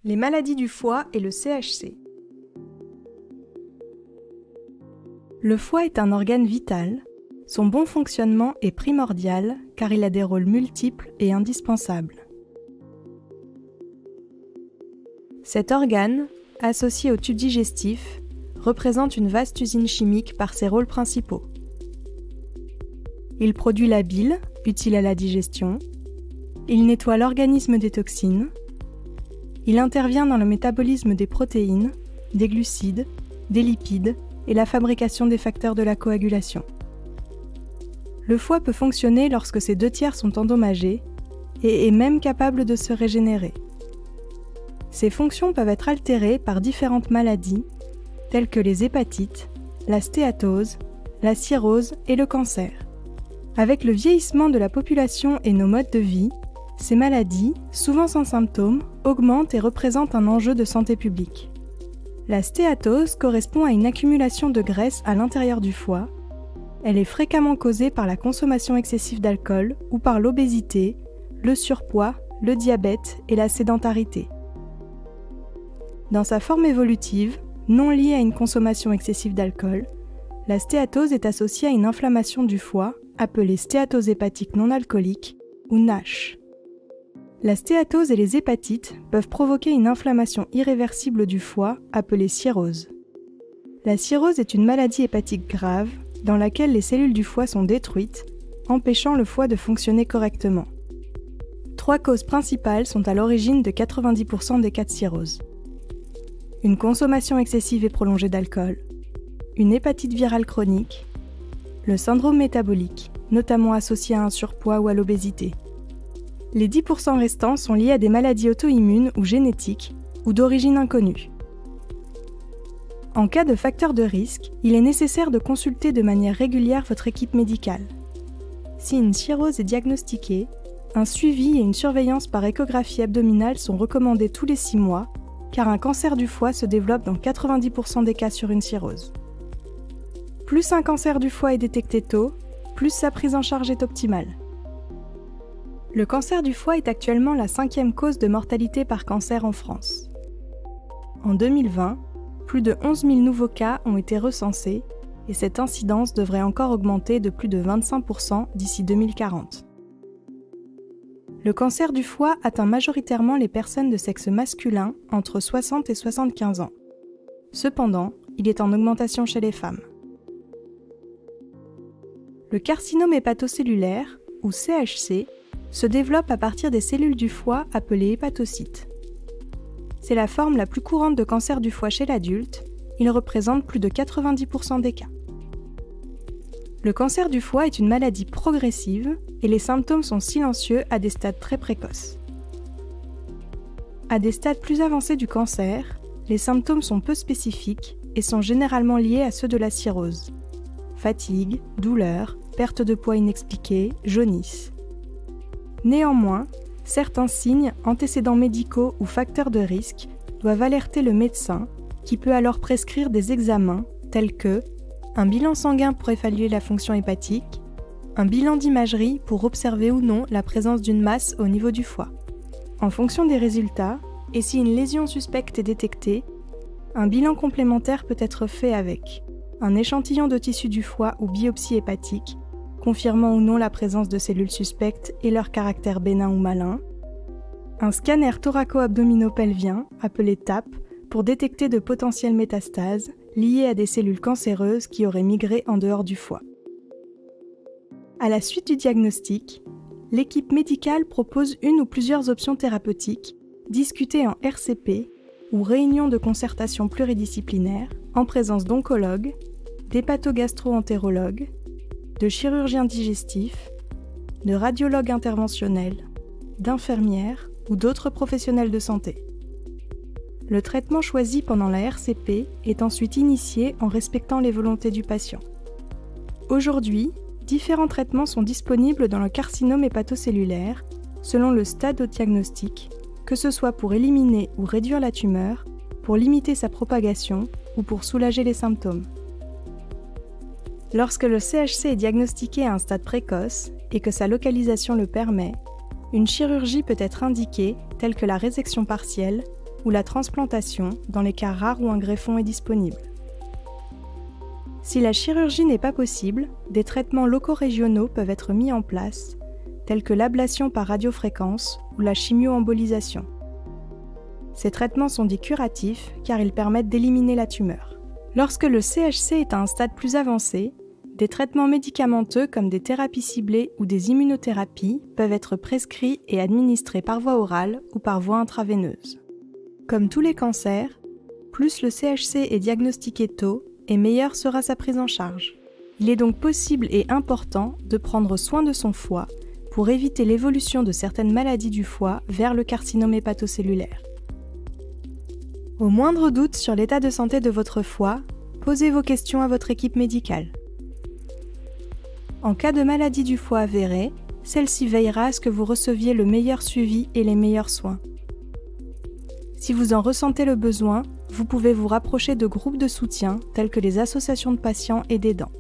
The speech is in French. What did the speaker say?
Les maladies du foie et le CHC. Le foie est un organe vital. Son bon fonctionnement est primordial car il a des rôles multiples et indispensables. Cet organe, associé au tube digestif, représente une vaste usine chimique par ses rôles principaux. Il produit la bile, utile à la digestion. Il nettoie l'organisme des toxines. Il intervient dans le métabolisme des protéines, des glucides, des lipides et la fabrication des facteurs de la coagulation. Le foie peut fonctionner lorsque ses 2/3 sont endommagés et est même capable de se régénérer. Ses fonctions peuvent être altérées par différentes maladies telles que les hépatites, la stéatose, la cirrhose et le cancer. Avec le vieillissement de la population et nos modes de vie, ces maladies, souvent sans symptômes, augmentent et représentent un enjeu de santé publique. La stéatose correspond à une accumulation de graisse à l'intérieur du foie. Elle est fréquemment causée par la consommation excessive d'alcool ou par l'obésité, le surpoids, le diabète et la sédentarité. Dans sa forme évolutive, non liée à une consommation excessive d'alcool, la stéatose est associée à une inflammation du foie, appelée stéatose hépatique non alcoolique ou NASH. La stéatose et les hépatites peuvent provoquer une inflammation irréversible du foie, appelée cirrhose. La cirrhose est une maladie hépatique grave dans laquelle les cellules du foie sont détruites, empêchant le foie de fonctionner correctement. 3 causes principales sont à l'origine de 90% des cas de cirrhose. Une consommation excessive et prolongée d'alcool, une hépatite virale chronique, le syndrome métabolique, notamment associé à un surpoids ou à l'obésité. Les 10% restants sont liés à des maladies auto-immunes ou génétiques ou d'origine inconnue. En cas de facteur de risque, il est nécessaire de consulter de manière régulière votre équipe médicale. Si une cirrhose est diagnostiquée, un suivi et une surveillance par échographie abdominale sont recommandés tous les 6 mois, car un cancer du foie se développe dans 90% des cas sur une cirrhose. Plus un cancer du foie est détecté tôt, plus sa prise en charge est optimale. Le cancer du foie est actuellement la 5e cause de mortalité par cancer en France. En 2020, plus de 11 000 nouveaux cas ont été recensés et cette incidence devrait encore augmenter de plus de 25% d'ici 2040. Le cancer du foie atteint majoritairement les personnes de sexe masculin entre 60 et 75 ans. Cependant, il est en augmentation chez les femmes. Le carcinome hépatocellulaire, ou CHC, se développe à partir des cellules du foie appelées hépatocytes. C'est la forme la plus courante de cancer du foie chez l'adulte, il représente plus de 90% des cas. Le cancer du foie est une maladie progressive et les symptômes sont silencieux à des stades très précoces. À des stades plus avancés du cancer, les symptômes sont peu spécifiques et sont généralement liés à ceux de la cirrhose. Fatigue, douleur, perte de poids inexpliquée, jaunisse. Néanmoins, certains signes, antécédents médicaux ou facteurs de risque doivent alerter le médecin qui peut alors prescrire des examens tels que un bilan sanguin pour évaluer la fonction hépatique, un bilan d'imagerie pour observer ou non la présence d'une masse au niveau du foie. En fonction des résultats, et si une lésion suspecte est détectée, un bilan complémentaire peut être fait avec un échantillon de tissu du foie ou biopsie hépatique, confirmant ou non la présence de cellules suspectes et leur caractère bénin ou malin, un scanner thoraco-abdominopelvien, appelé TAP, pour détecter de potentielles métastases liées à des cellules cancéreuses qui auraient migré en dehors du foie. À la suite du diagnostic, l'équipe médicale propose une ou plusieurs options thérapeutiques discutées en RCP ou réunion de concertation pluridisciplinaire en présence d'oncologues, d'hépatogastro-entérologues, de chirurgiens digestifs, de radiologues interventionnels, d'infirmières ou d'autres professionnels de santé. Le traitement choisi pendant la RCP est ensuite initié en respectant les volontés du patient. Aujourd'hui, différents traitements sont disponibles dans le carcinome hépatocellulaire selon le stade au diagnostic, que ce soit pour éliminer ou réduire la tumeur, pour limiter sa propagation ou pour soulager les symptômes. Lorsque le CHC est diagnostiqué à un stade précoce et que sa localisation le permet, une chirurgie peut être indiquée telle que la résection partielle, ou la transplantation dans les cas rares où un greffon est disponible. Si la chirurgie n'est pas possible, des traitements locaux régionaux peuvent être mis en place, tels que l'ablation par radiofréquence ou la chimioembolisation. Ces traitements sont dits curatifs car ils permettent d'éliminer la tumeur. Lorsque le CHC est à un stade plus avancé, des traitements médicamenteux comme des thérapies ciblées ou des immunothérapies peuvent être prescrits et administrés par voie orale ou par voie intraveineuse. Comme tous les cancers, plus le CHC est diagnostiqué tôt et meilleure sera sa prise en charge. Il est donc possible et important de prendre soin de son foie pour éviter l'évolution de certaines maladies du foie vers le carcinome hépatocellulaire. Au moindre doute sur l'état de santé de votre foie, posez vos questions à votre équipe médicale. En cas de maladie du foie avérée, celle-ci veillera à ce que vous receviez le meilleur suivi et les meilleurs soins. Si vous en ressentez le besoin, vous pouvez vous rapprocher de groupes de soutien tels que les associations de patients et d'aidants.